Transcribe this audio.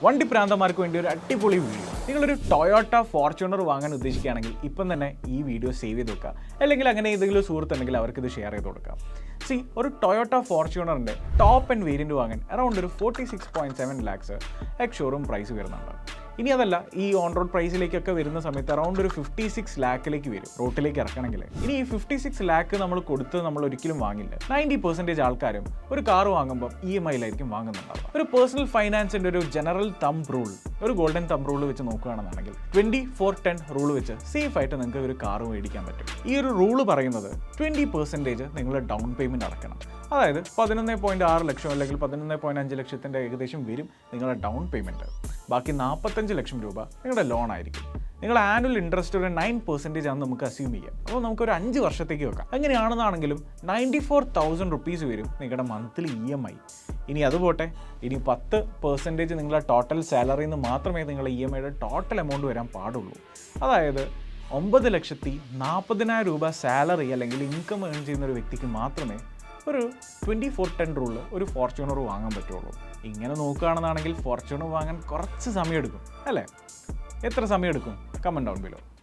വണ്ടി പ്രാന്തന്മാർക്ക് വേണ്ടി ഒരു അടിപൊളി വീഡിയോ. നിങ്ങളൊരു ടൊയോട്ട ഫോർച്യൂണർ വാങ്ങാൻ ഉദ്ദേശിക്കുകയാണെങ്കിൽ ഇപ്പം തന്നെ ഈ വീഡിയോ സേവ് ചെയ്ത് വെക്കുക, അല്ലെങ്കിൽ അങ്ങനെ ഏതെങ്കിലും സുഹൃത്തുണ്ടെങ്കിൽ അവർക്ക് ഇത് ഷെയർ ചെയ്ത് കൊടുക്കാം. ഒരു ടൊയോട്ട ഫോർച്യൂണറിൻ്റെ ടോപ്പ് ആൻഡ് വേരിയൻറ്റ് വാങ്ങാൻ അറൗണ്ട് ഒരു 46.7 lakhs എക്സ് ഷോറൂം പ്രൈസ് വരുന്നുണ്ട്. ഇനി അതല്ല, ഈ ഓൺ റോഡ് പ്രൈസിലേക്കൊക്കെ വരുന്ന സമയത്ത് അറൗണ്ട് ഒരു 56 lakhs വരും റോട്ടിലേക്ക് ഇറക്കണമെങ്കിൽ. ഇനി ഈ 56 lakh നമ്മൾ കൊടുത്ത് നമ്മൾ ഒരിക്കലും വാങ്ങില്ല. 90% ആൾക്കാരും ഒരു കാർ വാങ്ങുമ്പോൾ EMI-യിലായിരിക്കും വാങ്ങുന്നുണ്ടാവുക. ഒരു പേഴ്സണൽ ഫൈനാൻസിൻ്റെ ഒരു ജനറൽ തമ്പ് റൂൾ, ഒരു ഗോൾഡൻ തമ്പ് റൂൾ വെച്ച് നോക്കുകയാണെന്നുണ്ടെങ്കിൽ 20-4-10 റൂൾ വെച്ച് സേഫ് ആയിട്ട് നിങ്ങൾക്ക് ഒരു കാർ മേടിക്കാൻ പറ്റും. ഈ ഒരു റൂള് പറയുന്നത് 20% നിങ്ങൾ ഡൗൺ പേയ്മെൻറ്റ് അടക്കണം. അതായത് 11.6 ലക്ഷം അല്ലെങ്കിൽ 11.5 ലക്ഷത്തിൻ്റെ ഏകദേശം വരും നിങ്ങളുടെ ഡൗൺ പേയ്മെൻറ്റ്. ബാക്കി 45 ലക്ഷം രൂപ നിങ്ങളുടെ ലോൺ ആയിരിക്കും. നിങ്ങളുടെ ആനുവൽ ഇൻട്രസ്റ്റ് ഒരു 9% ആണ് നമുക്ക് അസ്യൂം ചെയ്യാം. അപ്പോൾ നമുക്കൊരു 5 വർഷത്തേക്ക് വെക്കാം. അങ്ങനെയാണെന്നാണെങ്കിലും 94,000 rupees വരും നിങ്ങളുടെ മന്ത്ലി EMI. ഇനി അതുപോട്ടെ, ഇനി 10% നിങ്ങളുടെ ടോട്ടൽ സാലറിയിൽ നിന്ന് മാത്രമേ നിങ്ങളുടെ EMI-യുടെ ടോട്ടൽ എമൗണ്ട് വരാൻ പാടുള്ളൂ. അതായത് 9,40,000 രൂപ സാലറി അല്ലെങ്കിൽ ഇൻകം ഏൺ ചെയ്യുന്ന ഒരു വ്യക്തിക്ക് മാത്രമേ ഒരു 24-10 റൂളിൽ ഒരു ഫോർച്യൂണർ വാങ്ങാൻ പറ്റുള്ളൂ. ഇങ്ങനെ നോക്കുകയാണെന്നാണെങ്കിൽ ഫോർച്യൂണർ വാങ്ങാൻ കുറച്ച് സമയമെടുക്കും അല്ലേ? എത്ര സമയമെടുക്കും? Comment down below.